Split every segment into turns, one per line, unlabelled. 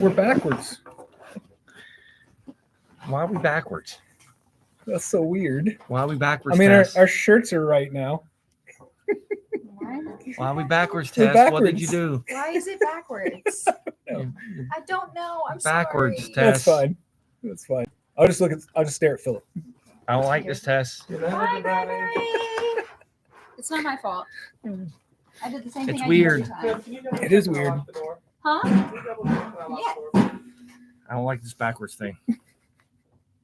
We're backwards.
Why are we backwards?
That's so weird.
Why are we backwards?
I mean,
Tess?
our shirts are right now.
Why are we backwards,
We're
Tess? What did
backwards.
you do?
Why is it backwards?
No.
I don't know. I'm
Backwards,
sorry.
Tess.
That's fine. That's fine. I'll just stare at Philip.
I don't like this, Tess.
Bye, Gregory. It's not my fault. I did the same
It's
thing
weird.
I do every time.
It is weird.
Huh? Yes.
I don't like this backwards thing.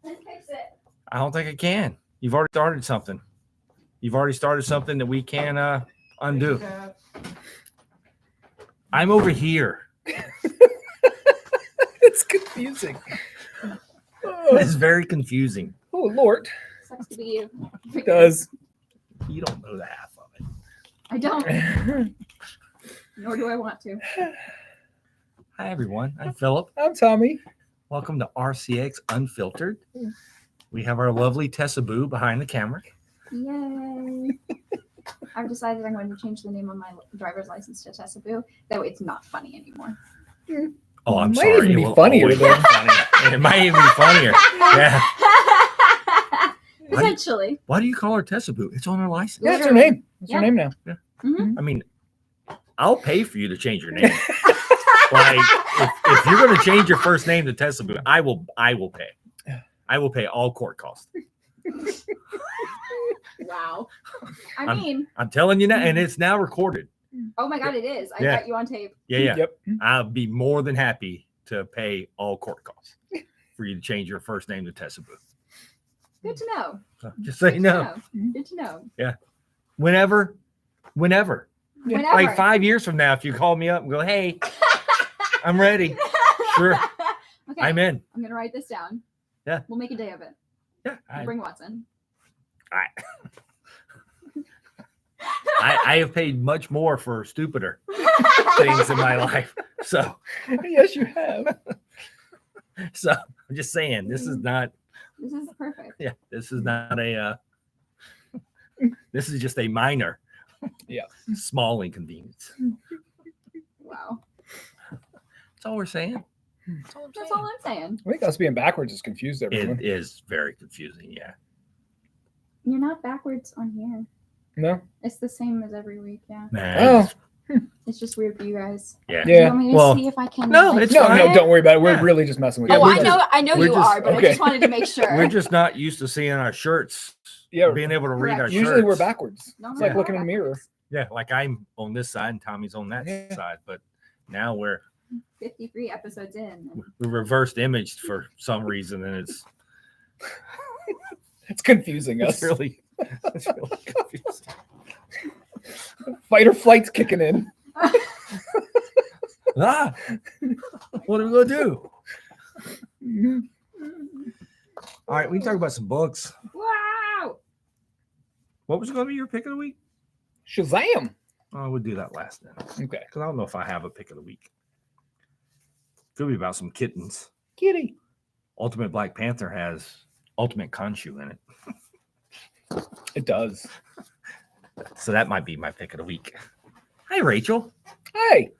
Fix it.
I don't think I can. You've already started something. You've already started something that we can undo. I'm over here.
It's confusing.
It's very confusing.
Oh, Lord.
Sucks to be you.
It does.
You don't know the half of it.
I don't. Nor do I want to.
Hi, everyone. I'm Philip.
I'm Tommy.
Welcome to RCX UnPHILtered. We have our lovely Tessa Boo behind the camera.
Yay. I've decided I'm going to change the name on my driver's license to Tessa Boo. That way it's not funny anymore.
Oh, I'm
Might
sorry.
even
It
be
will
funnier
always be
then.
funny. It might even be funnier. Yeah.
Potentially.
Why do you call her Tessa Boo? It's on her license.
Yeah, it's her name. It's her
Yeah.
name now.
Mhm.
I mean, I'll pay for you to change your name. Like, if you're going to change your first name to Tessa Boo, I will pay. I will pay all court costs.
Wow. I mean,
I'm telling you now, and it's now recorded.
oh my God, it is. I
Yeah.
got you on tape.
Yeah.
Yep.
I'll be more than happy to pay all court costs for you to change your first name to Tessa Boo.
Good to know.
So just so you know,
Good to know.
whenever,
Whenever.
like 5 years from now, if you call me up and go, "Hey, I'm ready," sure,
Okay.
I'm in.
I'm gonna write this down.
Yeah.
We'll make a day of it.
Yeah,
We'll bring Watson.
I have paid much more for stupider things in my life. So
Yes, you have.
I'm just saying, this is not.
This is perfect.
Yeah, this is not a. This is just a minor.
Yeah.
Small inconvenience.
Wow.
That's all we're saying.
That's all I'm saying.
I think us being backwards has confused everyone.
It is very confusing. Yeah.
You're not backwards on here.
No?
It's the same as every week. Yeah.
Man.
It's just weird for you guys.
Yeah.
You
Yeah.
want me to
Well,
see if I can?
no,
like,
it's
No,
fine.
no, don't worry about it. We're
Yeah.
really just messing with
Yeah,
you.
Oh,
we're
I know
we're
you
just-
are, but
okay.
I just wanted to make sure.
We're just not used to seeing our shirts.
Yeah.
Being able to read our
Correct.
Usually we're
shirts.
backwards.
No,
It's
no,
like
no,
looking in a mirror.
backwards.
Yeah, like I'm on this side and Tommy's on that
Yeah.
side, but now we're
53 episodes in.
we reversed imaged for some reason, and it's
It's confusing us.
really confusing.
Fight or flight's kicking in.
Ah, what are we gonna do? All right, we can talk about some books.
Wow.
What was going to be your pick of the week?
Shazam.
Oh, we'll do that last then,
Okay.
because I don't know if I have a pick of the week. Could be about some kittens.
Kitty.
Ultimate Black Panther has Ultimate Khonshu in it,
It does.
so that might be my pick of the week. Hi, Rachel.
Hey.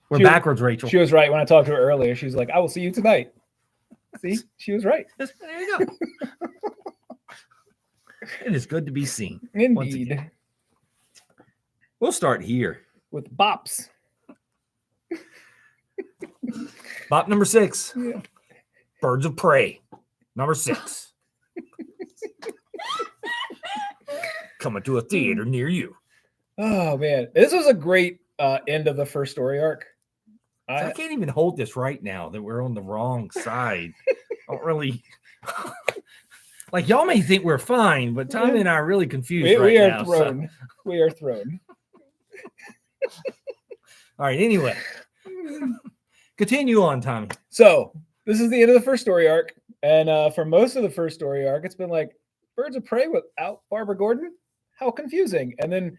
We're
She-
backwards, Rachel.
She was right when I talked to her earlier. She's like, I will see you tonight. See? She was right.
There you go. It is good to be seen. Once
Indeed.
again. We'll start here.
With bops.
Bop number 6.
Yeah.
Birds of Prey. Number 6. Coming to a theater near you.
Oh, man. This was a great end of the first story arc.
I can't even hold this right now that we're on the wrong side. I don't really like y'all may think we're fine, but Tommy and I are really confused
we
right
are
now. so-
thrown. We are thrown.
All right, anyway. Continue on, Tommy.
So this is the end of the first story arc. And for most of the first story arc, it's been like Birds of Prey without Barbara Gordon. How confusing. And then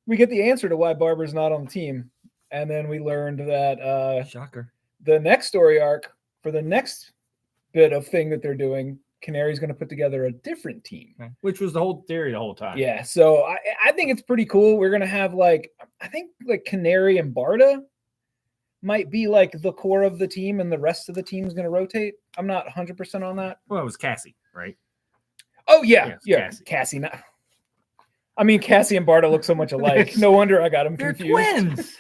we get the answer to why Barbara's not on the team. And then we learned that
Shocker.
the next story arc for the next bit of thing that they're doing, Canary's going to put together a different team.
Which was the whole theory the whole time.
Yeah, so I think it's pretty cool. We're going to have I think Canary and Barda might be like the core of the team and the rest of the team is going to rotate. I'm not 100% on that.
Well, it was Cassie, right?
Oh, yeah.
it's
Yeah. Cassie. Not... I mean, Cassie and Barta look so much alike. No wonder I got them
They're
confused.
twins.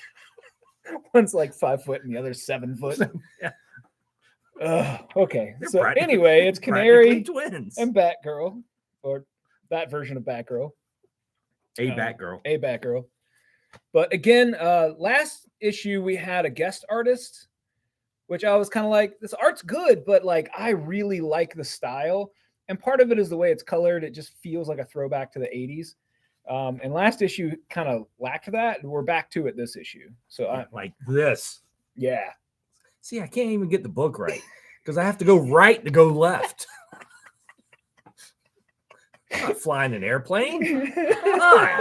One's like 5 foot and the other's 7 foot.
Yeah.
Okay.
They're
So
practically-
anyway, it's
practically
Canary
twins.
and Batgirl, or that version of Batgirl.
A Batgirl.
A Batgirl. But again, last issue we had a guest artist, which I was kind of like, this art's good, but like I really like the style. And part of it is the way it's colored. It just feels like a throwback to the 80s. And last issue kind of lacked that. We're back to it this issue. So I
Like this.
yeah.
See, I can't even get the book right because I have to go right to go left. I'm not flying an airplane. Come on.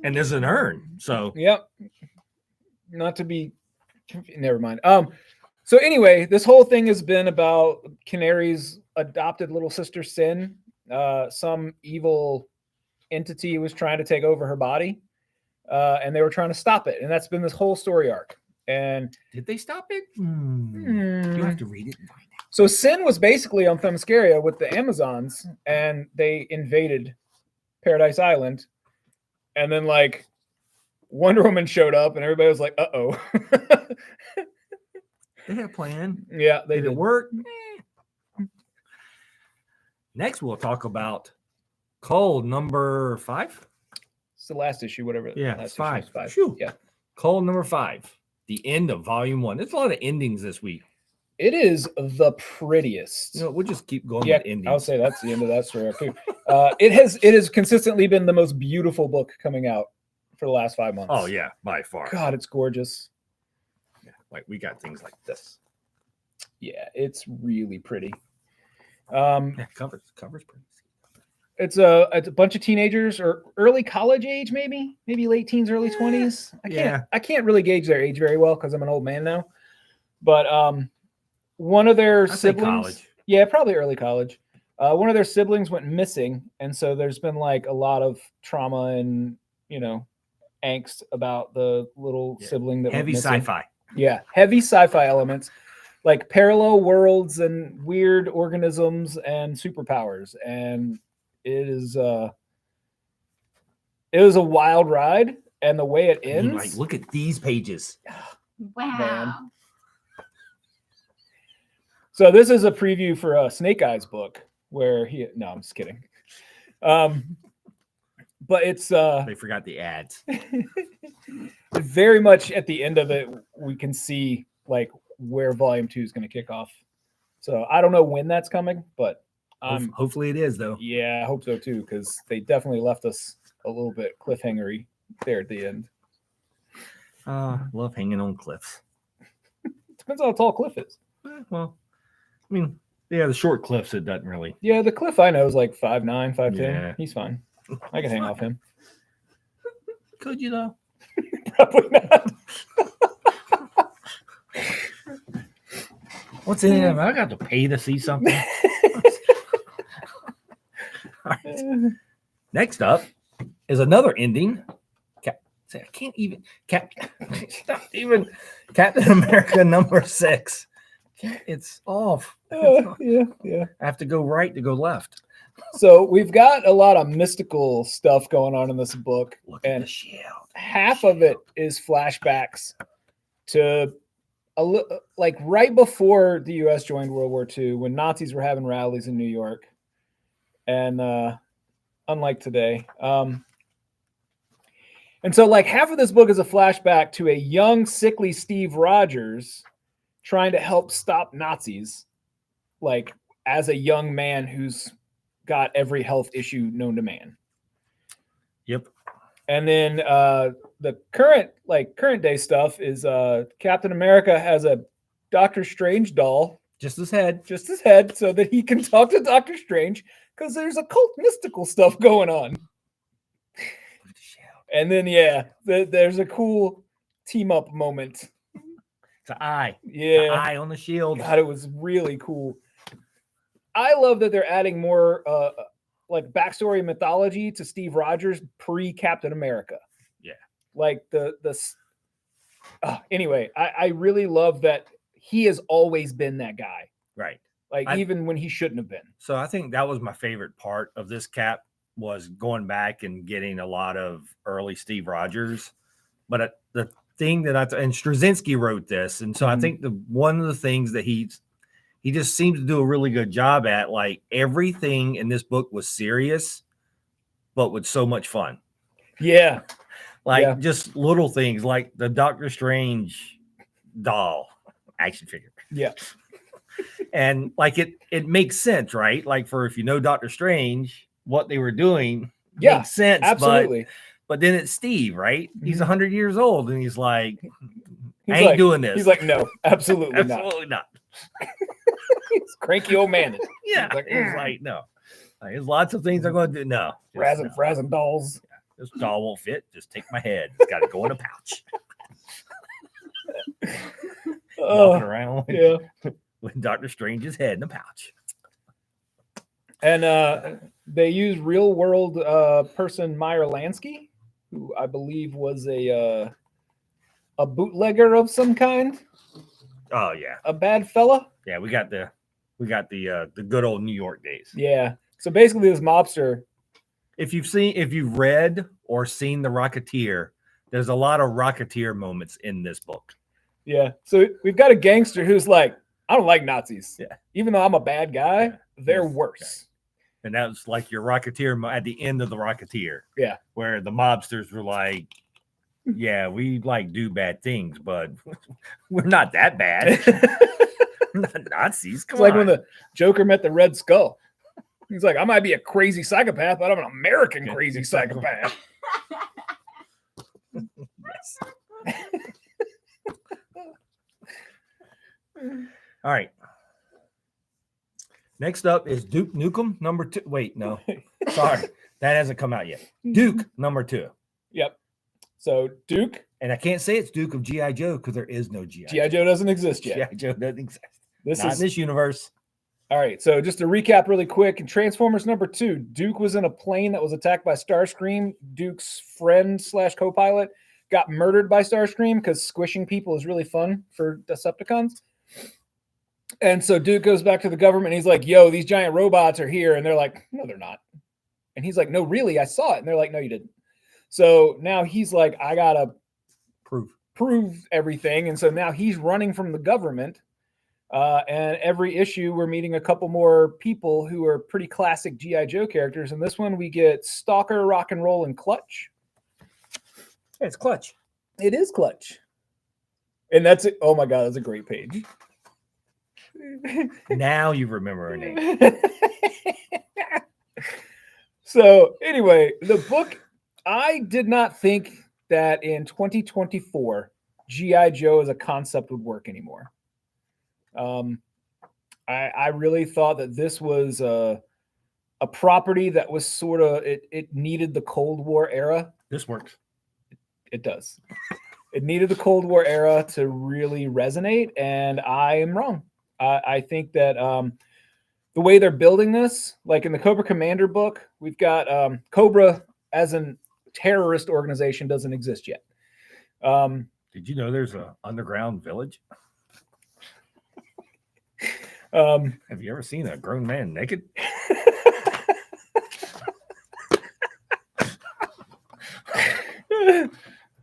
And there's an urn. So
Yep. Not to be never mind. So anyway, this whole thing has been about Canary's adopted little sister Sin. Some evil entity was trying to take over her body. And they were trying to stop it. And that's been this whole story arc. And
did they stop it? You have to read it and find out.
so Sin was basically on Themyscira with the Amazons, and they invaded Paradise Island. And then like Wonder Woman showed up, and everybody was like, "Uh-oh."
They had a plan.
Yeah, they
Did
did.
it work? Next, we'll talk about Cull number 5.
It's the last issue, whatever.
Yeah,
last
it's
issue
5.
is 5.
Phew.
Yeah,
Cull number 5. The end of volume 1. There's a lot of endings this week.
it is the prettiest.
You know, we'll just keep going
Yeah,
with endings.
I'll say that's the end of that story too. It has consistently been the most beautiful book coming out for the last 5 months.
Oh yeah, by far.
God, it's gorgeous.
Yeah, like we got things like this.
Yeah, it's really pretty.
Yeah, covers pretty.
It's a bunch of teenagers or early college age, maybe late teens, early 20s. I can't really gauge their age very well because I'm an old man now. But one of their
I'd say
siblings,
college.
yeah, probably early college. One of their siblings went missing, and so there's been like a lot of trauma and angst about the little sibling that
Heavy
went missing.
sci-fi.
Yeah, heavy sci-fi elements, like parallel worlds and weird organisms and superpowers, and it is a wild ride. And the way it
I mean,
ends,
like, look at these pages.
Wow.
Man. So this is a preview for Snake Eyes book where no, I'm just kidding. But it's
They forgot the ads.
very much at the end of it, we can see like where volume 2 is going to kick off. So I don't know when that's coming, but
Hopefully it is though.
yeah, I hope so too, because they definitely left us a little bit cliffhangery there at the end.
Love hanging on cliffs.
Depends on how tall Cliff is.
Well, I mean, yeah, the short cliffs it doesn't really.
Yeah, the Cliff I know is like 5'9", 5'10".
Yeah.
He's fine. I can hang off him.
Could you though?
Probably not.
What's in it? I got to pay to see something. All right. Next up is another ending. I can't even. Not even Captain America number 6. It's off.
Yeah.
I have to go right to go left.
So we've got a lot of mystical stuff going on in this book,
Look at
and
the shield.
half of it is flashbacks to like right before the U.S. joined World War II, when Nazis were having rallies in New York, and unlike today. And so like half of this book is a flashback to a young, sickly Steve Rogers trying to help stop Nazis, like as a young man who's got every health issue known to man.
Yep.
And then the current day stuff is Captain America has a Doctor Strange doll,
Just his head.
so that he can talk to Doctor Strange, because there's occult mystical stuff going on. And then there's a cool team up moment.
It's an eye.
Yeah,
The eye on the shield.
God, it was really cool. I love that they're adding more like backstory mythology to Steve Rogers pre Captain America.
Yeah.
Like anyway, I really love that he has always been that guy.
Right.
Like even when he shouldn't have been.
So I think that was my favorite part of this cap was going back and getting a lot of early Steve Rogers. But the thing that and Straczynski wrote this, and so I think one of the things that he just seems to do a really good job at, like everything in this book was serious, but with so much fun.
Yeah.
Like just little things like the Doctor Strange doll action figure.
Yeah.
And like it makes sense, right? Like for if you know Doctor Strange, what they were doing makes sense.
Absolutely.
But then it's Steve, right? He's 100 years old and he's like, I ain't
like,
doing this.
He's like, no, absolutely
absolutely not.
He's cranky old man.
Yeah. He's like, no. Like, there's lots of things I'm going to do. No.
Frazzing dolls.
This doll won't fit. Just take my head. It's got to go in a pouch. Walking around with Doctor Strange's head in a pouch.
And they use real world person Meyer Lansky, who I believe was a bootlegger of some kind.
Oh yeah,
a bad fella.
Yeah, we got the good old New York days.
Yeah. So basically, this mobster.
If you've read or seen The Rocketeer, there's a lot of Rocketeer moments in this book.
Yeah. So we've got a gangster who's like, I don't like Nazis.
Yeah.
Even though I'm a bad guy, they're worse.
And that was like your Rocketeer at the end of The Rocketeer.
Yeah.
Where the mobsters were like, yeah, we like do bad things, but we're not that bad. We're not Nazis. Come
it's like when the Joker met the Red Skull. He's like, I might be a crazy psychopath, but I'm an American crazy psychopath.
Yes. All right. Next up is Duke Nukem number 2. Wait, no. Sorry. That hasn't come out yet. Duke number 2.
Yep. So Duke.
And I can't say it's Duke of G.I. Joe because there is no G.I.
G.I. Joe doesn't exist yet.
G.I. Joe doesn't exist.
Not
in this universe.
All right. So just to recap really quick, in Transformers number 2, Duke was in a plane that was attacked by Starscream. Duke's friend / co-pilot got murdered by Starscream because squishing people is really fun for Decepticons. And so Duke goes back to the government. And he's like, yo, these giant robots are here. And they're like, no, they're not. And he's like, no, really, I saw it. And they're like, no, you didn't. So now he's like, I got to prove everything. And so now he's running from the government. And every issue, we're meeting a couple more people who are pretty classic G.I. Joe characters. And this one, we get Stalker, Rock and Roll, and Clutch.
Yeah, it's Clutch.
It is Clutch. And that's it. Oh, my God, that's a great page.
Now you remember her name.
So anyway, the book, I did not think that in 2024, G.I. Joe as a concept would work anymore. I really thought that this was a property that was sort of, it needed the Cold War era.
This works.
It does. It needed the Cold War era to really resonate, and I am wrong. I think that the way they're building this, like in the Cobra Commander book, we've got Cobra as a terrorist organization doesn't exist yet.
Did you know there's an underground village? Have you ever seen a grown man naked?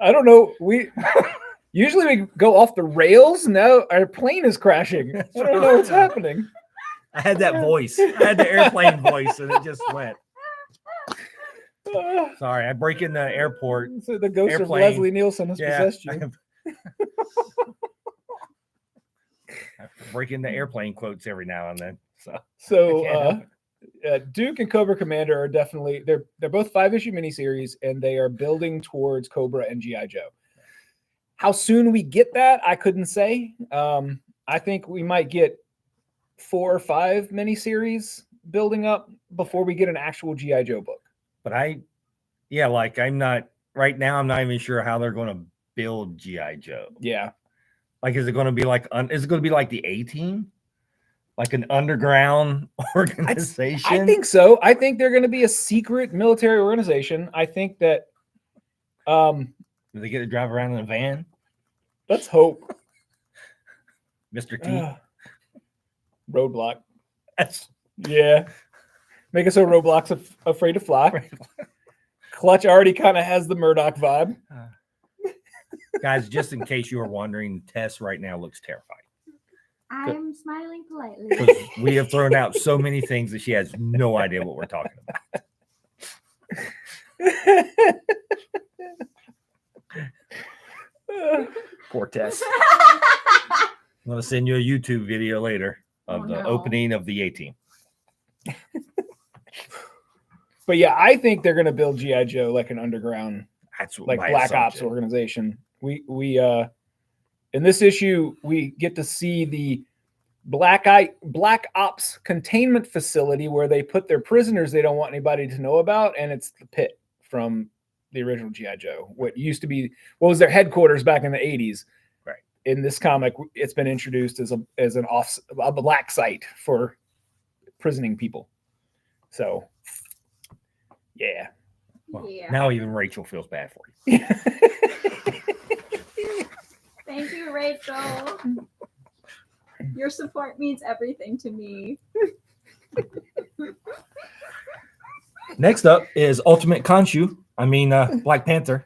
I don't know. Usually we go off the rails. Now our plane is crashing. I don't know what's happening.
I had that voice. I had the airplane voice, and it just went. Sorry, I break in the airport.
So the ghost
airplane.
of Leslie Nielsen has possessed you.
I break in the airplane quotes every now and then.
So Duke and Cobra Commander are definitely they're both 5-issue miniseries, and they are building towards Cobra and G.I. Joe. How soon we get that, I couldn't say. I think we might get 4 or 5 miniseries building up before we get an actual G.I. Joe book.
But I'm not right now. I'm not even sure how they're going to build G.I. Joe.
Yeah.
Like, is it going to be like the A-Team? like an underground organization?
I think so. I think they're going to be a secret military organization. I think that.
Do they get to drive around in a van?
Let's hope.
Mr. T.
Roadblock.
That's
Yeah. Make it so Roblox afraid to fly. Clutch already kind of has the Murdoch vibe.
Guys, just in case you were wondering, Tess right now looks terrified.
I'm smiling politely.
Because we have thrown out so many things that she has no idea what we're talking about. Poor Tess. I'm going to send you a YouTube video later of the opening of the A-Team.
But yeah, I think they're going to build G.I. Joe like an underground,
That's
like
my
Black Ops
assumption.
organization. We in this issue, we get to see the Black Ops containment facility where they put their prisoners they don't want anybody to know about, and it's the pit from the original G.I. Joe. What was their headquarters back in the 80s.
Right.
In this comic, it's been introduced as a black site for prisoning people. So, yeah.
Well,
Yeah.
Now even Rachel feels bad for you.
Thank you, Rachel. Your support means everything to me.
Next up is Ultimate Khonshu. Black Panther.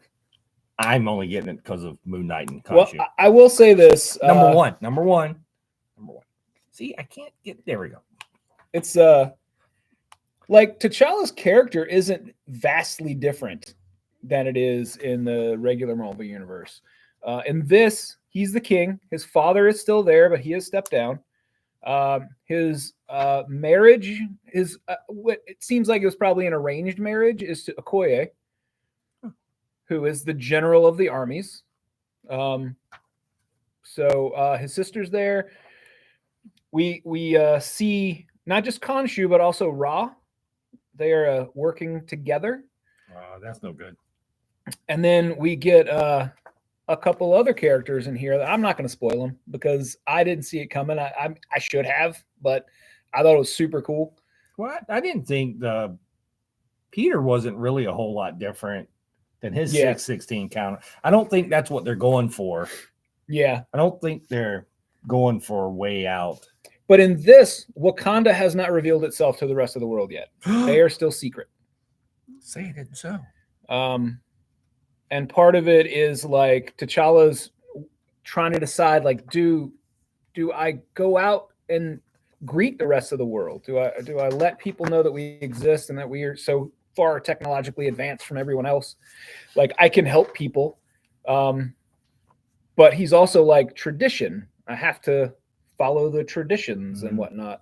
I'm only getting it because of Moon Knight and Khonshu.
Well, I will say this.
Number one. See, I can't get. There we go.
It's like T'Challa's character isn't vastly different than it is in the regular Marvel universe. In this, he's the king. His father is still there, but he has stepped down. His marriage is what it seems like it was probably an arranged marriage is to Okoye, who is the general of the armies. So his sister's there. We see not just Khonshu but also Ra. They are working together.
That's no good.
And then we get a couple other characters in here that I'm not going to spoil them because I didn't see it coming. I should have, but I thought it was super cool.
What? I didn't think Peter wasn't really a whole lot different than his 616 counter. I don't think that's what they're going for.
Yeah.
I don't think they're going for way out.
But in this, Wakanda has not revealed itself to the rest of the world yet. They are still secret.
Say it isn't so.
And part of it is like T'Challa's trying to decide, like, do I go out and greet the rest of the world? Do I let people know that we exist and that we are so far technologically advanced from everyone else? Like, I can help people. But he's also like tradition. I have to follow the traditions and whatnot.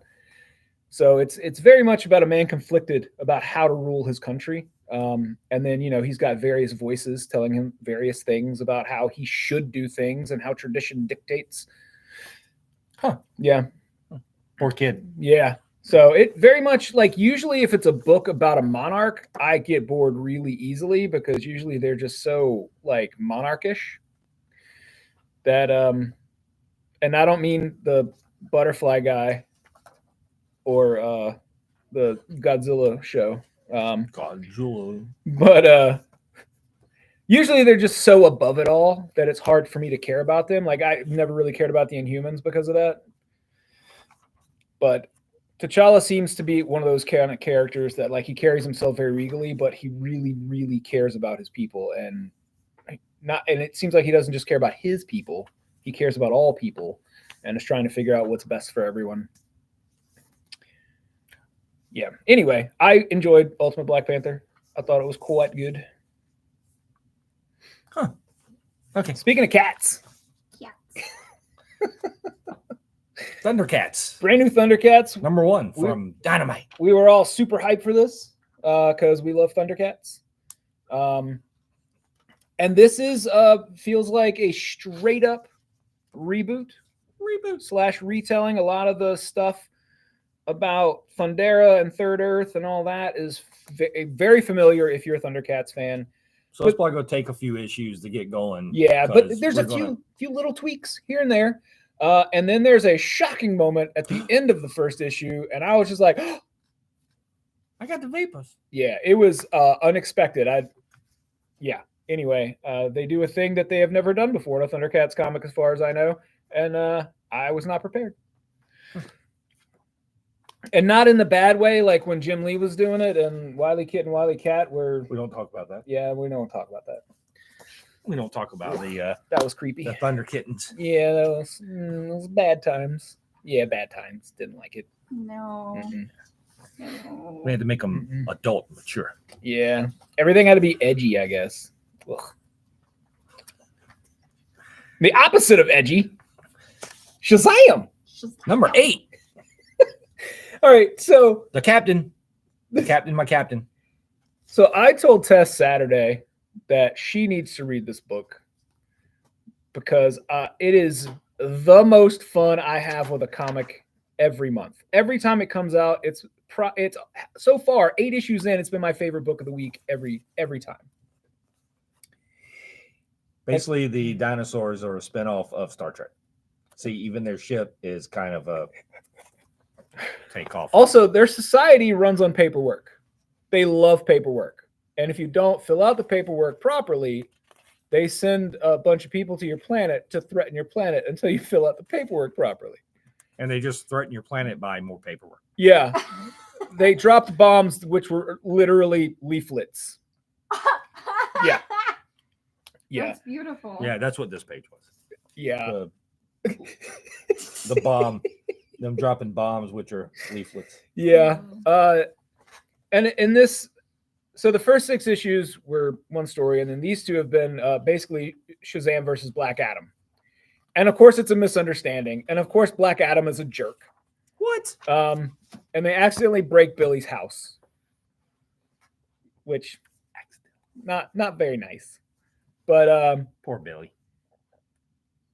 So it's very much about a man conflicted about how to rule his country. And then, he's got various voices telling him various things about how he should do things and how tradition dictates. Yeah.
Poor kid.
Yeah. So it very much like usually if it's a book about a monarch, I get bored really easily because usually they're just so like monarchish that, and I don't mean the butterfly guy or the Godzilla show.
Godzilla.
But usually they're just so above it all that it's hard for me to care about them. Like I've never really cared about the Inhumans because of that. But T'Challa seems to be one of those kind of characters that like he carries himself very regally, but he really, really cares about his people and it seems like he doesn't just care about his people. He cares about all people and is trying to figure out what's best for everyone. Yeah. Anyway, I enjoyed Ultimate Black Panther. I thought it was quite good.
Huh. Okay.
Speaking of cats.
Thundercats.
Brand new Thundercats.
Number 1 from Dynamite.
We were all super hyped for this because we love Thundercats. And this is feels like a straight up reboot / retelling. A lot of the stuff about Thundera and Third Earth and all that is very familiar if you're a Thundercats fan.
So it's probably going to take a few issues to get going.
Yeah, but there's a few little tweaks here and there. And then there's a shocking moment at the end of the first issue, and I was just like,
I got the vapors.
yeah, it was unexpected. Anyway, they do a thing that they have never done before in a Thundercats comic, as far as I know, and I was not prepared. And not in the bad way, like when Jim Lee was doing it and Wile E. Kid and Wile E. Cat were.
We don't talk about that.
Yeah, we don't talk about that.
We don't talk about the
That was creepy.
Thunder Kittens.
Yeah, those bad times. Yeah, bad times. Didn't like it.
No.
Mhm.
No.
We had to make them adult, mature.
Yeah, everything had to be edgy, I guess. Ugh. The opposite of edgy, Shazam!
Number 8,
All right, so
the captain. The captain, my captain.
So I told Tess Saturday that she needs to read this book because it is the most fun I have with a comic every month. Every time it comes out, it's so far 8 issues in. It's been my favorite book of the week every time.
Basically, the dinosaurs are a spinoff of Star Trek. See, even their ship is kind of a takeoff.
Also, their society runs on paperwork. They love paperwork. And if you don't fill out the paperwork properly, they send a bunch of people to your planet to threaten your planet until you fill out the paperwork properly.
And they just threaten your planet by more paperwork.
Yeah. They dropped bombs, which were literally leaflets. Yeah. Yeah.
That's beautiful.
Yeah, that's what this page was.
Yeah.
The bomb, them dropping bombs, which are leaflets.
Yeah. And in this, so the first 6 issues were one story, and then these 2 have been basically Shazam versus Black Adam. And of course, it's a misunderstanding. And of course, Black Adam is a jerk.
What?
And they accidentally break Billy's house, which not very nice. But
Poor Billy.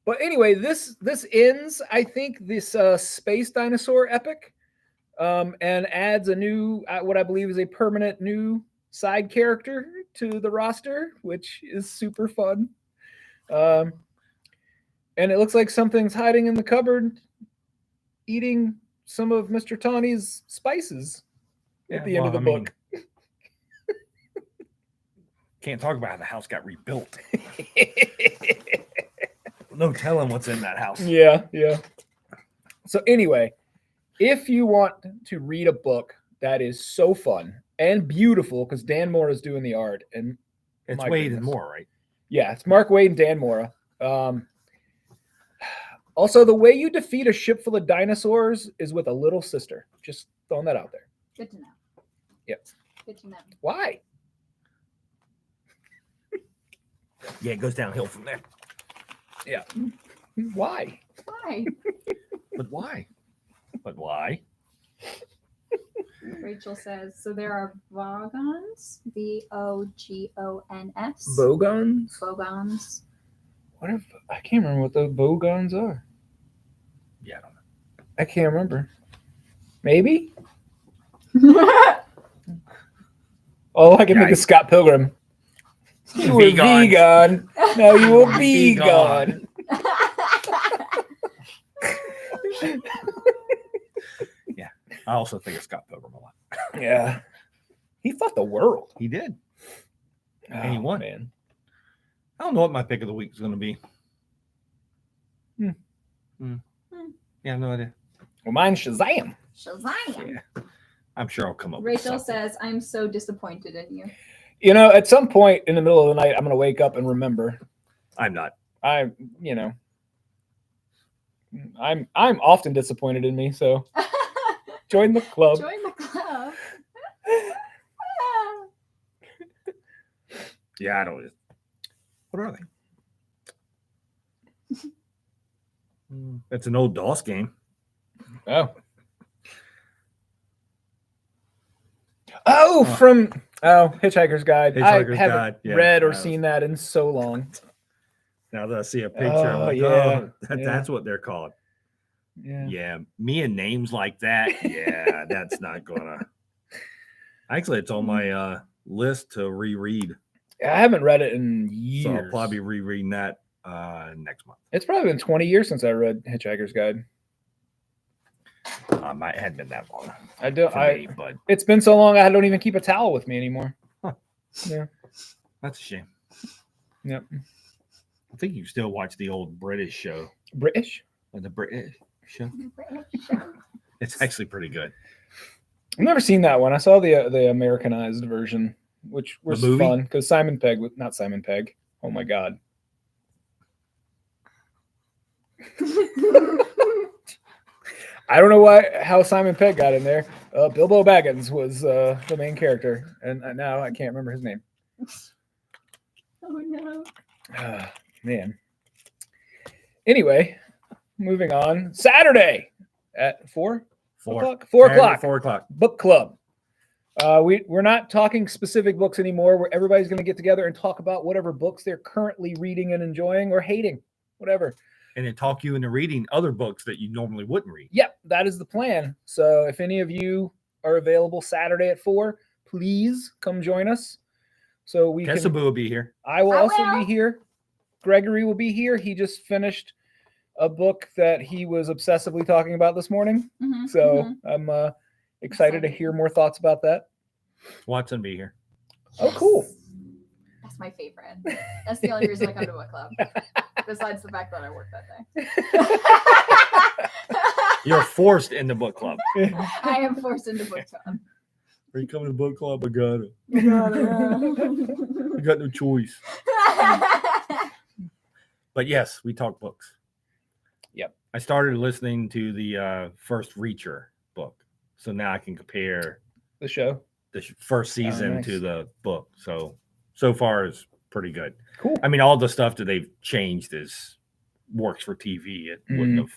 But anyway, this ends, I think, this space dinosaur epic, and adds a new, what I believe is a permanent new side character to the roster, which is super fun. And it looks like something's hiding in the cupboard, eating some of Mr. Tawny's spices at the end of the book.
Can't talk about how the house got rebuilt. No telling what's in that house.
Yeah. So anyway, if you want to read a book that is so fun and beautiful, because Dan Mora is doing the art, and
it's Wade and Moore, right?
Yeah, it's Mark Waid and Dan Mora. Also, the way you defeat a ship full of dinosaurs is with a little sister. Just throwing that out there.
Good to know.
Yep.
Good to know.
Why?
Yeah, it goes downhill from there.
Yeah. Why?
Why?
But why? But why?
Rachel says, so there are Vogons, Vogons.
Bogons?
Vogons.
What if I can't remember what those bogons are?
Yeah, I don't know.
I can't remember. Maybe? Oh, I can make a Scott Pilgrim. You were vegan. Now you will be gone.
Yeah, I also think of Scott Pilgrim a lot.
Yeah. He fought the world.
He did. And he won.
Man.
I don't know what my pick of the week is going to be. Yeah, I have no idea.
Well, mine's Shazam.
Shazam.
Yeah. I'm sure I'll come up with
Rachel
something.
says, I'm so disappointed in you.
You know, at some point in the middle of the night, I'm going to wake up and remember.
I'm not.
I'm often disappointed in me, so join the club.
Join the club.
Yeah, I don't. What are they? It's an old DOS game.
Oh, from Hitchhiker's Guide.
Hitchhiker's
I haven't
Guide, yeah.
read or seen that in so long.
Now that I see a picture, I'm like, that's what they're called. Yeah, me and names like that. Yeah, that's not gonna. Actually, it's on my list to reread.
I haven't read it in years.
So I'll probably be rereading that next month.
It's probably been 20 years since I read Hitchhiker's Guide.
It hadn't been that long.
I don't.
For me, but
It's been so long. I don't even keep a towel with me anymore.
Huh.
Yeah.
That's a shame.
Yep.
I think you still watch the old British show.
British?
The British show. It's actually pretty good.
I've never seen that one. I saw the Americanized version, which was fun because Simon Pegg, not Simon Pegg. Oh my God. I don't know how Simon Pegg got in there. Bilbo Baggins was the main character, and now I can't remember his name.
Oh no.
Man. Anyway, moving on. Saturday at 4 o'clock. 4 o'clock.
4 o'clock.
Book club. We're not talking specific books anymore. Where everybody's going to get together and talk about whatever books they're currently reading and enjoying or hating, whatever.
And then talk you into reading other books that you normally wouldn't read.
Yep, that is the plan. So if any of you are available Saturday at 4, please come join us. So we
Kesabu will be here.
I will also be here. Gregory will be here. He just finished a book that he was obsessively talking about this morning.
Mm-hmm,
So I'm excited to hear more thoughts about that.
Watson will be here.
Oh, cool.
That's my favorite. That's the only reason I come to book club. Besides the fact that I work that day.
You're forced into book club.
I am forced into book club.
Are you coming to book club? I got it.
I
I got no choice. But yes, we talk books.
Yep.
I started listening to the first Reacher book. So now I can compare
The show.
the first season
nice.
to the book. So far is pretty good.
Cool.
I mean, all the stuff that they've changed works for TV. It wouldn't have.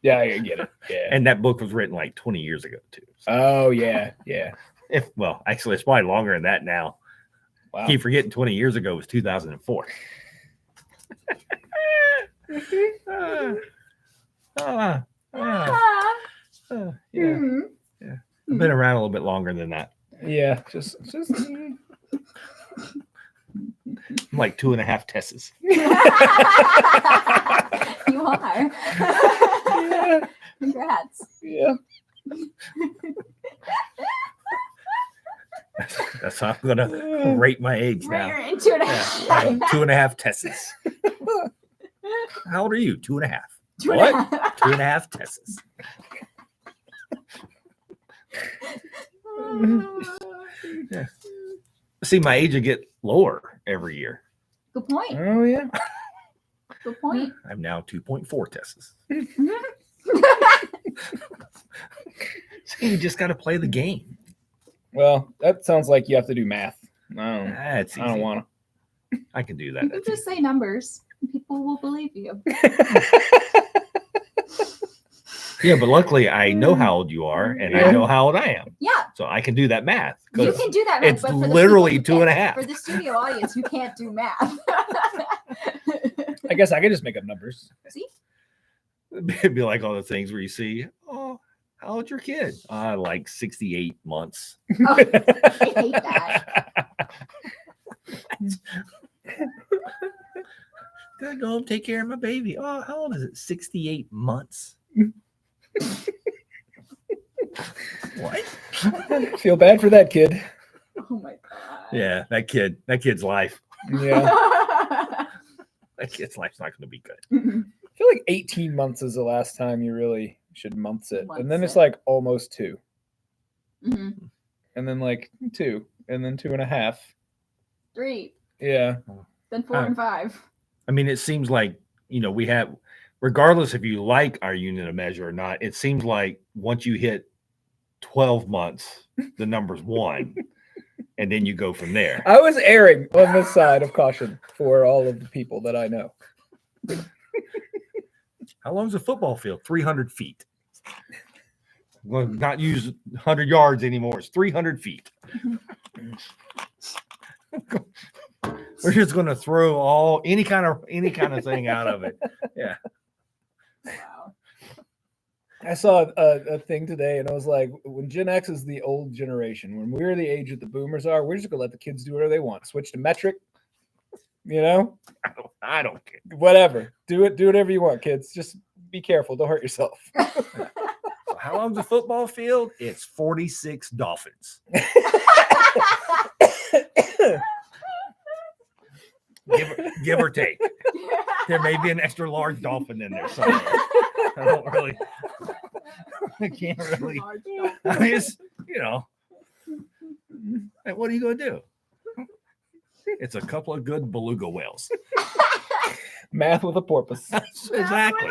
Yeah, I get it. Yeah.
And that book was written like 20 years ago too. So
Oh yeah, yeah.
Actually, it's probably longer than that now.
Wow.
Keep forgetting 20 years ago was 2004. Yeah. I've been around a little bit longer than that.
Yeah, just
I'm like 2.5 Tesses.
You are.
yeah,
Congrats.
yeah.
That's how I'm gonna rate my age now.
Right into it.
Yeah, 2.5 Tesses. How old are you? 2.5.
What?
2.5 Tesses. Yeah. See, my age will get lower every year.
Good point.
Oh yeah.
Good point.
I'm now 2.4 Tesses. So you just got to play the game.
Well, that sounds like you have to do math. I
That's
don't
easy.
want
I can do that.
You
That's
just say numbers. And people will believe you.
to.
Yeah, but luckily I know how old you are and I know how old I am.
Yeah,
So I can do that math.
you
'Cause
can do that. Math,
it's
but for the
literally
people who can't-
2.5.
For the studio audience, you can't do math.
I guess I could just make up numbers.
See?
It'd be like all the things where you see, oh, how old's your kid? Like 68 months.
Oh, I hate that.
Gotta go home, take care of my baby. Oh, how old is it? 68 months. What?
Feel bad for that kid.
Oh my god.
Yeah, that kid's life.
Yeah.
That kid's life's not going to be good.
I feel like 18 months is the last time you really should months it. And then
Months
it's
it.
like almost 2.
Mhm.
And then like 2. And then 2.5.
3,
Yeah.
then 4 and 5.
I mean, it seems like, we have, regardless if you like our unit of measure or not, it seems like once you hit 12 months, the number's 1. And then you go from there.
I was erring on this side of caution for all of the people that I know.
How long is a football field? 300 feet. We'll not use 100 yards anymore. It's 300 feet. We're just going to throw any kind of thing out of it. Yeah.
Wow.
I saw a thing today and I was like, when Gen X is the old generation, when we're the age that the boomers are, we're just going to let the kids do whatever they want. Switch to metric,
I don't I don't care.
Whatever. Do whatever you want, kids. Just be careful. Don't hurt yourself.
So how long's a football field? It's 46 dolphins. Give or take. There may be an extra large dolphin in there somewhere. I don't really. I can't really. I mean, it's, like, what are you going to do? It's a couple of good beluga whales.
Math with a porpoise.
Exactly.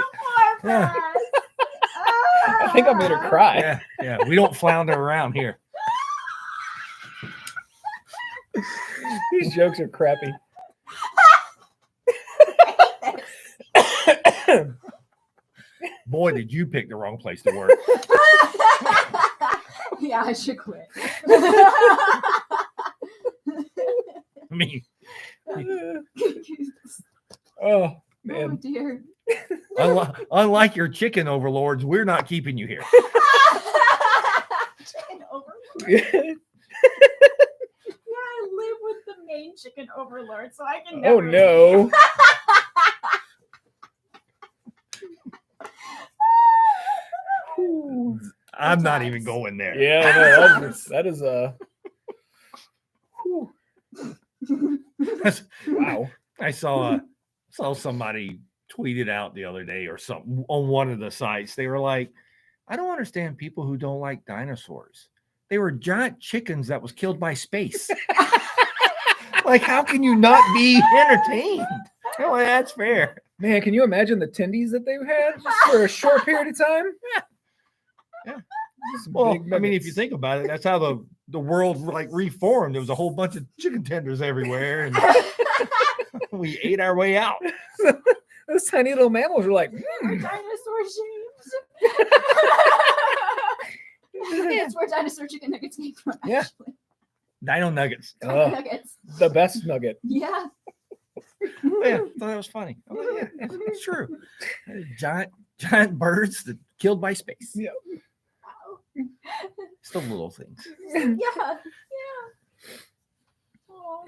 Yeah.
I think I made her cry.
Yeah. We don't flounder around here.
These jokes are crappy.
Boy, did you pick the wrong place to work.
Yeah, I should quit.
I mean,
Oh,
Oh
man.
dear.
unlike your chicken overlords, we're not keeping you here.
Chicken overlord.
Yeah.
Yeah, I live with the main chicken overlord, so I can
Oh,
never
no.
I'm not even going there.
Yeah, I know. That is whew. Wow.
I saw somebody tweeted out the other day or something on one of the sites. They were like, I don't understand people who don't like dinosaurs. They were giant chickens that was killed by space. Like, how can you not be entertained? Oh, that's fair.
Man, can you imagine the tendies that they had just for a short period of time?
Yeah.
Just
Well,
big
I mean, if
nuggets.
you think about it, that's how the world like reformed. There was a whole bunch of chicken tenders everywhere, and we ate our way out.
Those tiny little mammals were like,
Dinosaur shapes. That's where dinosaur chicken nuggets came from.
Yeah.
Actually.
Dino nuggets.
oh,
Nuggets.
the best nugget.
Yeah.
Yeah, I thought that was funny. I'm like, yeah, it's true. Giant birds that killed by space.
Yeah.
Wow.
Still little things.
Yeah. Yeah. Oh.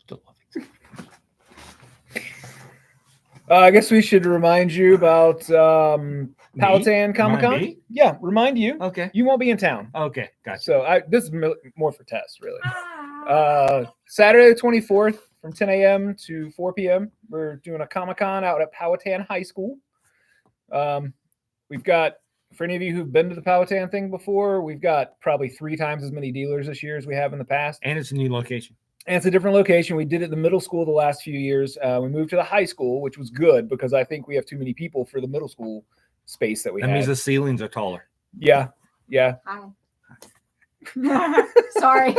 Still little things.
I guess we should remind you about Powhatan Comic
Remind
Con.
me?
Yeah, remind you.
Okay.
You won't be in town.
Okay. Gotcha.
So this is more for Tess, really.
Ah.
Saturday the 24th from 10 a.m. to 4 p.m. We're doing a Comic Con out at Powhatan High School. We've got, for any of you who've been to the Powhatan thing before, we've got probably 3 times as many dealers this year as we have in the past.
And it's a new location.
And it's a different location. We did it in the middle school the last few years. We moved to the high school, which was good because I think we have too many people for the middle school space that we
That
have.
means the ceilings are taller.
Yeah. Yeah.
Hi. Sorry.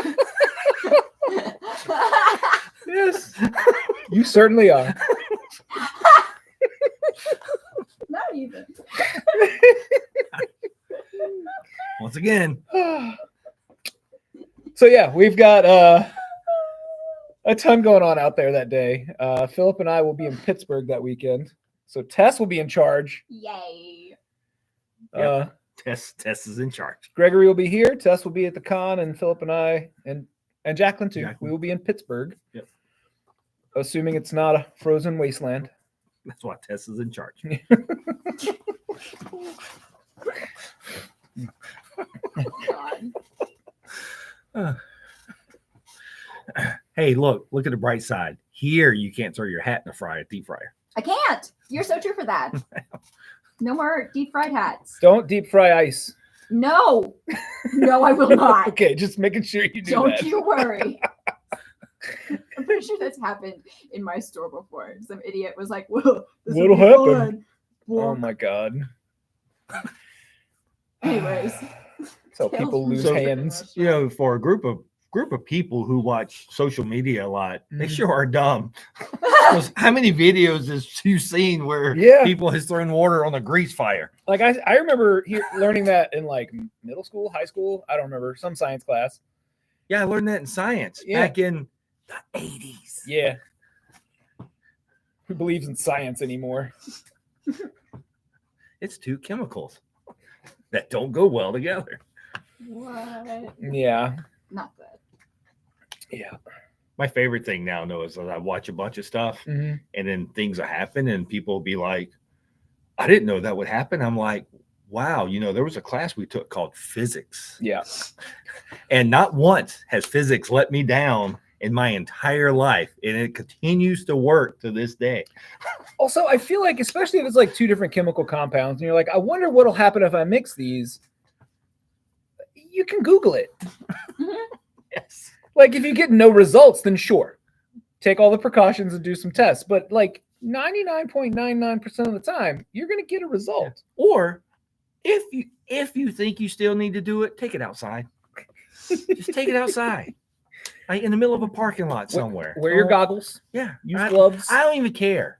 Yes. You certainly are.
Not even.
Once again,
So yeah, we've got a ton going on out there that day. Philip and I will be in Pittsburgh that weekend. So Tess will be in charge.
Yay.
Yep.
Tess is in charge.
Gregory will be here. Tess will be at the con, and Philip and I and Jacqueline too.
Jacqueline.
We will be in Pittsburgh.
Yep.
Assuming it's not a frozen wasteland.
That's why Tess is in charge.
God.
Hey, look at the bright side. Here, you can't throw your hat in a deep fryer.
I can't. You're so true for that. No more deep fried hats.
Don't deep fry ice.
No. No, I will not.
Okay, just making sure you do
Don't
that.
you worry. I'm pretty sure that's happened in my store before. Some idiot was like, "Whoa, this
What'll
will be
happen?"
fun."
Oh my god.
Anyways,
That's how people lose
So-
hands.
You know, for a group of people who watch social media a lot, they
Mhm.
sure are dumb. 'Cause how many videos has you seen where
Yeah.
people has thrown water on a grease fire?
Like I remember learning that in like middle school, high school. I don't remember, some science class.
Yeah, I learned that in science
Yeah.
back in the 80s.
Yeah. Who believes in science anymore?
It's two chemicals that don't go well together.
what?
Yeah.
Not good.
Yeah.
My favorite thing now, though, is that I watch a bunch of stuff
Mhm.
and then things will happen and people will be like, I didn't know that would happen. I'm like, wow, there was a class we took called physics.
Yeah.
And not once has physics let me down in my entire life. And it continues to work to this day.
Also, I feel like, especially if it's like two different chemical compounds, and you're like, I wonder what'll happen if I mix these. You can Google it.
Yes.
Like, if you get no results, then sure, take all the precautions and do some tests. But like 99.99% of the time, you're going to get a result.
Or if you think you still need to do it, take it outside. Just take it outside. Like in the middle of a parking lot somewhere.
Wear your goggles.
Yeah.
Use gloves.
I don't even care.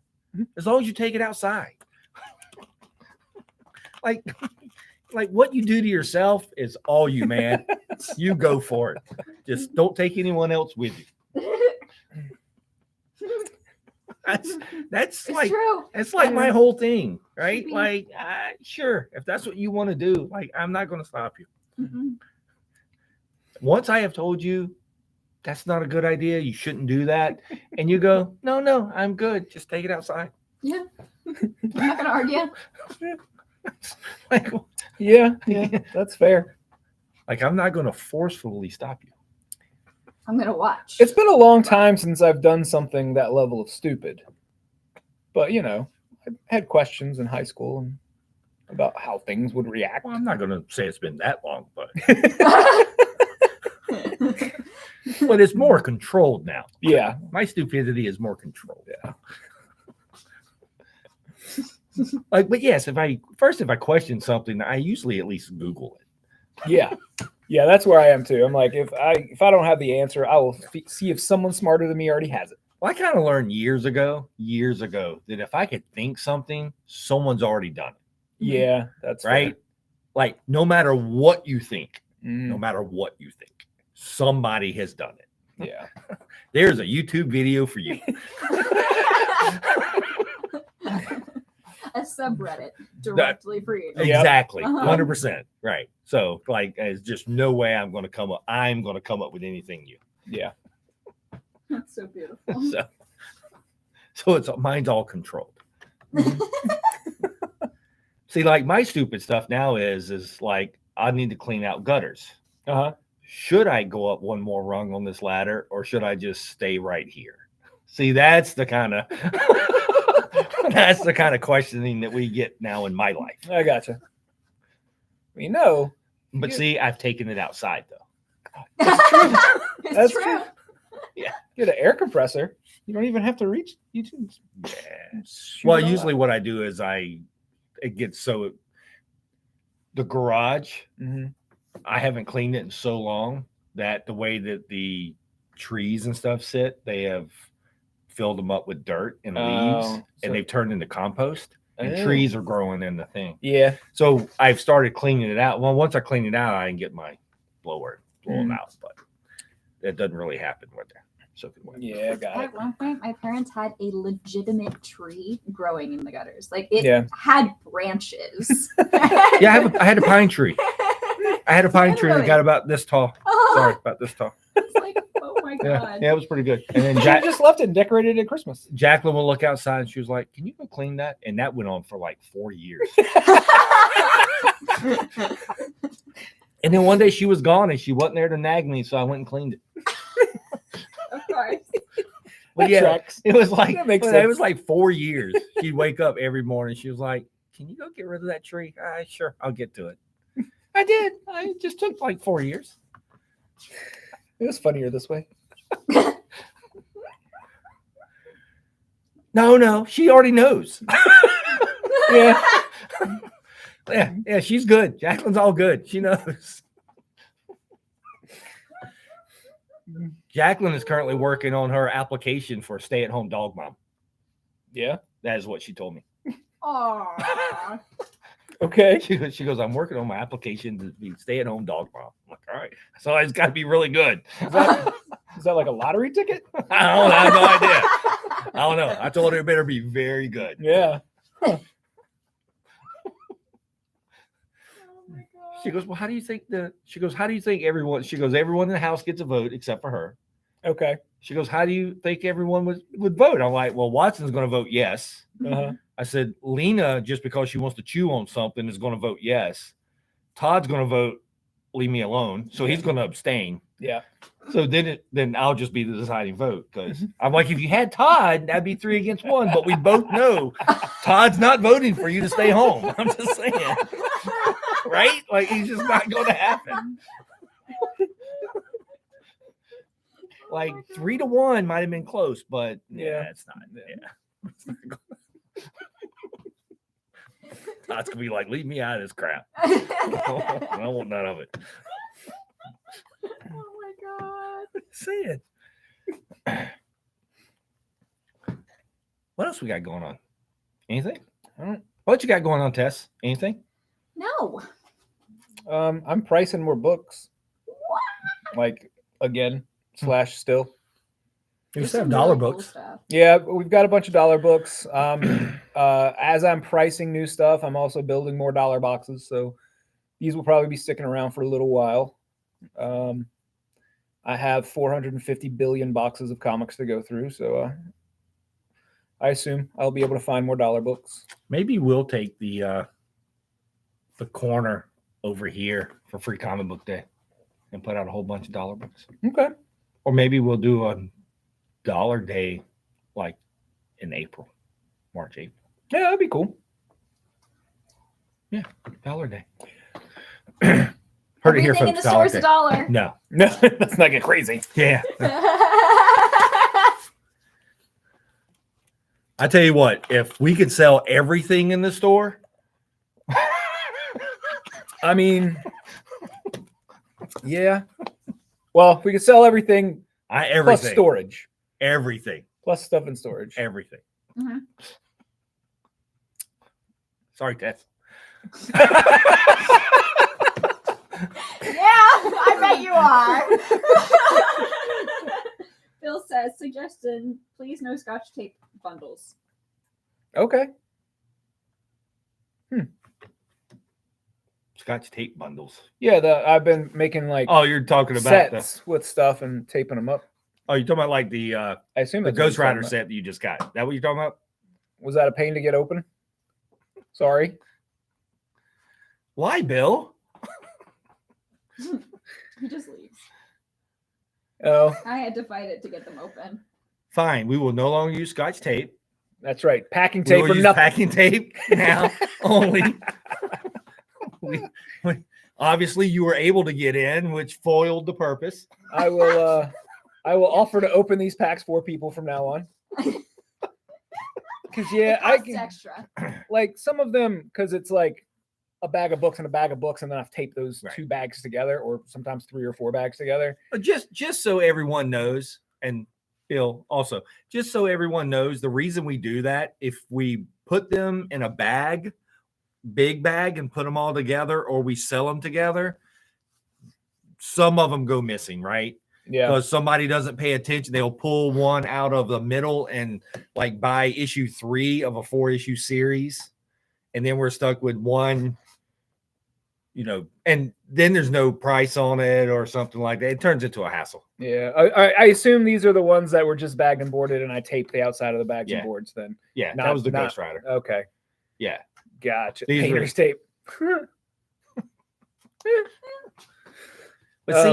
As long as you take it outside. Like what you do to yourself is all you, man. You go for it. Just don't take anyone else with you. That's like
true.
That's like my whole thing, right? Like, sure, if that's what you want to do, like, I'm not going to stop you.
Mm-mm.
Once I have told you that's not a good idea, you shouldn't do that, and you go, no, I'm good. Just take it outside.
Yeah. I'm not gonna argue.
Like,
Yeah, that's fair.
like I'm not going to forcefully stop you.
I'm gonna watch.
It's been a long time since I've done something that level of stupid. But, I had questions in high school and about how things would react.
Well, I'm not going to say it's been that long, but it's more controlled now.
Yeah.
My stupidity is more controlled.
Yeah.
But yes, if I question something, I usually at least Google it.
Yeah. Yeah, that's where I am too. I'm like, if I don't have the answer, I will see if someone smarter than me already has it.
Well, I kind of learned years ago, that if I could think something, someone's already done it.
Yeah, that's
right. Like no matter what you think,
fair.
somebody has done it.
Yeah.
There's a YouTube video for you.
A subreddit directly for you.
Exactly.
Uh-huh.
100%. Right. So like there's just no way I'm going to come up with anything new.
Yeah.
That's so beautiful.
So mine's all controlled. See, like my stupid stuff now is like I need to clean out gutters.
Uh-huh.
Should I go up one more rung on this ladder or should I just stay right here? See, that's the kind of questioning that we get now in my life.
I gotcha.
But see, I've taken it outside though.
It's
That's
true.
true. Get an air compressor. You don't even have to reach YouTube.
Well, usually what I do is it gets so the garage,
Mm-hmm.
I haven't cleaned it in so long that the way that the trees and stuff sit, they have filled them up with dirt and leaves and they've turned into compost and trees are growing in the thing.
Yeah.
So I've started cleaning it out. Well, once I clean it out, I can get my blow them out, but that doesn't really happen with that. So
Yeah, got it.
At one point, my parents had a legitimate tree growing in the gutters. Like it had branches.
Yeah, I had a pine tree. I had a pine tree that got about this tall. Sorry, about this tall.
It's like, oh my god.
Yeah, it was pretty good. And then
You just left it and decorated it at Christmas.
Jacqueline will look outside and she was like, "Can you go clean that?" And that went on for like 4 years. And then one day she was gone and she wasn't there to nag me, so I went and cleaned it.
Of course.
But yeah, it was like
That makes
it
sense.
was like 4 years. She'd wake up every morning. She was like, "Can you go get rid of that tree?" Sure, I'll get to it. I did. I just took like 4 years.
It was funnier this way.
No, she already knows.
Yeah.
Yeah, she's good. Jacqueline's all good. She knows. Jacqueline is currently working on her application for stay-at-home dog mom.
Yeah.
That is what she told me.
Aww.
Okay.
She goes, "I'm working on my application to be stay-at-home dog mom." I'm like, all right. So it's got to be really good.
Is that like a lottery ticket?
I have no idea. I don't know. I told her it better be very good.
Yeah.
She goes, "Well, how do you think everyone?" She goes, "Everyone in the house gets a vote except for her."
Okay.
She goes, how do you think everyone would vote? I'm like, well, Watson's going to vote yes.
Uh-huh.
I said, Lena, just because she wants to chew on something, is going to vote yes. Todd's going to vote leave me alone. So he's going to abstain.
Yeah.
So then I'll just be the deciding vote. Because I'm like, if you had Todd, that'd be 3 against 1. But we both know Todd's not voting for you to stay home. I'm just saying. Right? Like, he's just not going to happen. Like 3-1 might have been close, but yeah, it's not. Yeah. Todd's gonna be like, leave me out of this crap. I don't want none of it.
Oh my god.
Say it. What else we got going on? Anything? What you got going on, Tess? Anything?
No.
I'm pricing more books. Like again, / still.
You
There's
said
some
dollar
really cool
books.
stuff.
Yeah, we've got a bunch of dollar books. As I'm pricing new stuff, I'm also building more dollar boxes. So these will probably be sticking around for a little while. I have 450 billion boxes of comics to go through. So I assume I'll be able to find more dollar books.
Maybe we'll take the corner over here for Free Comic Book Day and put out a whole bunch of dollar books.
Okay.
Or maybe we'll do a dollar day like in April, March, April.
Yeah, that'd be cool.
Yeah, dollar day. Heard it here,
Everything in
folks.
the
Dollar
store's
day.
a dollar.
No.
No, let's not get crazy.
Yeah. I tell you what, if we could sell everything in the store,
I mean, yeah. Well, we could sell everything plus
everything.
storage,
Everything.
plus stuff in storage.
Everything.
Mhm.
Sorry, Tess.
Yeah, I bet you are. Phil says, suggestion, please no Scotch tape bundles.
Okay.
Scotch tape bundles.
Yeah, I've been making like
Oh, you're talking about
sets with stuff and taping them up.
you're talking about like the
I assume that's what
Ghost
you're talking
Rider
about.
set that you just got. Is that what you're talking about?
Was that a pain to get open? Sorry.
Why, Bill?
He just leaves.
Oh,
I had to fight it to get them open.
Fine. We will no longer use Scotch tape.
that's right. Packing
We
tape
will
or
use
nothing.
packing tape now only. Obviously, you were able to get in, which foiled the purpose.
I will offer to open these packs for people from now on. Because yeah,
It
I
costs
can
extra.
like some of them because it's like a bag of books and a bag of books, and then I've taped those
Right.
2 bags together, or sometimes 3 or 4 bags together.
Just so everyone knows, and Bill also, just so everyone knows, the reason we do that, if we put them in a bag, big bag, and put them all together, or we sell them together, some of them go missing, right?
Yeah.
Because somebody doesn't pay attention. They'll pull one out of the middle and like buy issue 3 of a 4-issue series. And then we're stuck with one, and then there's no price on it or something like that. It turns into a hassle.
Yeah. I assume these are the ones that were just bagged and boarded, and I taped the outside of the bags
Yeah.
and boards then.
Yeah,
Not-
that was the
not-
Ghost Rider.
Okay.
Yeah.
Gotcha.
These were-
Painter's tape.
But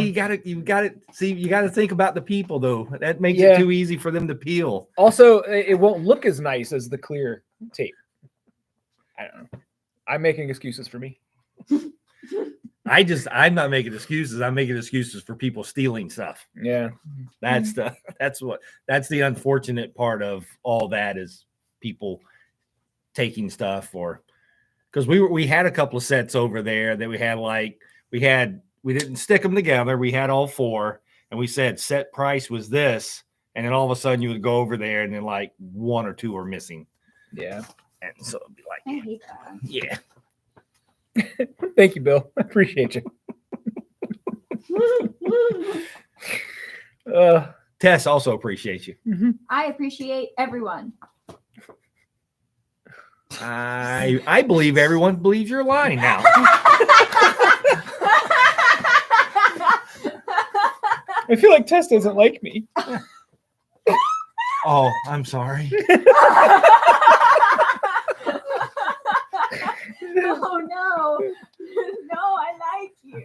see, you gotta think about the people though. That makes
Yeah.
it too easy for them to peel.
Also, it won't look as nice as the clear tape. I don't know. I'm making excuses for me.
I'm not making excuses. I'm making excuses for people stealing stuff.
Yeah.
That's the unfortunate part of all that is people taking stuff, or because we had a couple of sets over there that we didn't stick them together. We had all 4 and we said set price was this. And then all of a sudden you would go over there and then like 1 or 2 are missing.
Yeah.
And so it'd be
I
like,
hate that.
yeah.
Thank you, Bill. I appreciate you.
Tess also appreciates you.
I appreciate everyone.
I believe everyone believes you're lying now.
I feel like Tess doesn't like me.
Oh, I'm sorry.
Oh no. No, I like you.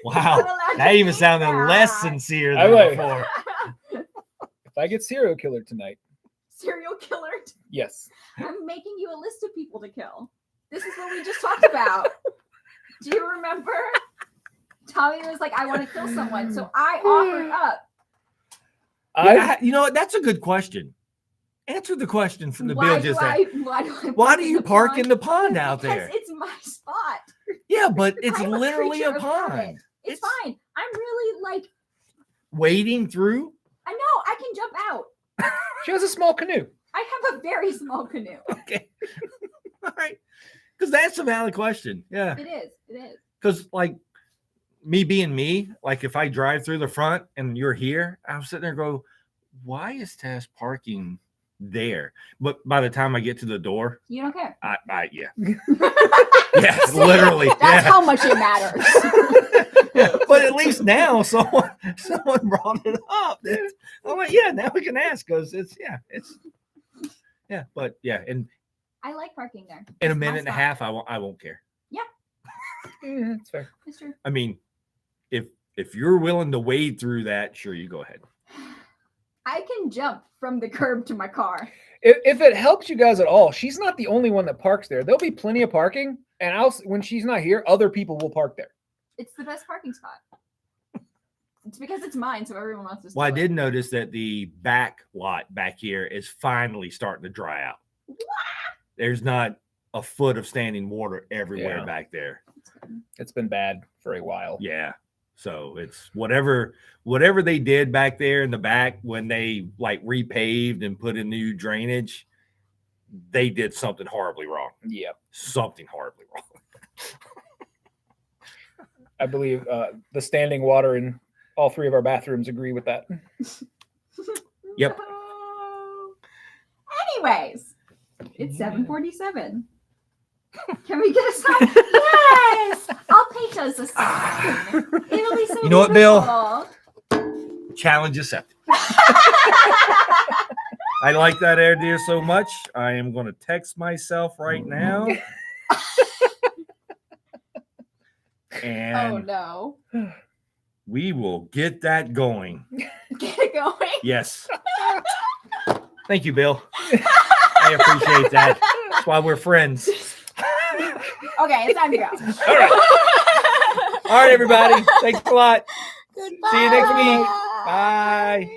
Wow.
Not allowed
That
to
even
think
sounded less
that.
sincere
I
than
like-
before.
If I get serial killer tonight,
Serial killer.
yes.
I'm making you a list of people to kill. This is what we just talked about. Do you remember? Tommy was like, I want to kill someone. So I offered up.
You know what? That's a good question. Answer the question from the
Why
bill
do
just
I,
said.
why
Why do you park in the pond out
Because
there?
it's my spot.
Yeah, but it's
I'm
literally a
creature of habit.
pond.
It's fine. I'm really like,
Wading through.
I know I can jump out.
She has a small canoe.
I have a very small canoe.
Okay. All right. Because that's a valid question. Yeah.
It is. It is.
Because like me being me, like if I drive through the front and you're here, I'm sitting there and go, why is Tess parking there? But by the time I get to the door,
You don't care.
yeah. Yeah, literally.
That's
Yeah.
how much it matters.
But at least now someone brought it up. I'm like, yeah, now we can ask because it's but yeah,
I like parking there.
in a
It's my
minute and a
spot.
half, I won't care.
Yeah, that's fair.
It's true.
I mean, if you're willing to wade through that, sure, you go ahead.
I can jump from the curb to my car.
If it helps you guys at all, she's not the only one that parks there. There'll be plenty of parking, and when she's not here, other people will park there.
It's the best parking spot. It's because it's mine, so everyone else is.
Well, I did notice that the back lot back here is finally starting to dry out. There's not a foot of standing water everywhere
Yeah.
back there.
It's been bad for a while.
Yeah. So it's whatever they did back there in the back when they like repaved and put in new drainage, they did something horribly wrong.
Yeah.
Something horribly wrong.
I believe the standing water in all three of our bathrooms agree with that.
Yep.
No. Anyways, it's 7:47. Can we get a sign? Yes, I'll paint us a sign. It'll be so.
You know what, Bill?
beautiful.
Challenge accepted. I like that idea so much. I am going to text myself right now. And
Oh no!
we will get that going.
Get it going.
Yes. Thank you, Bill. I appreciate that. That's why we're friends.
Okay, it's time to go.
All right. All right, everybody. Thanks a lot.
Goodbye.
See you next week. Bye.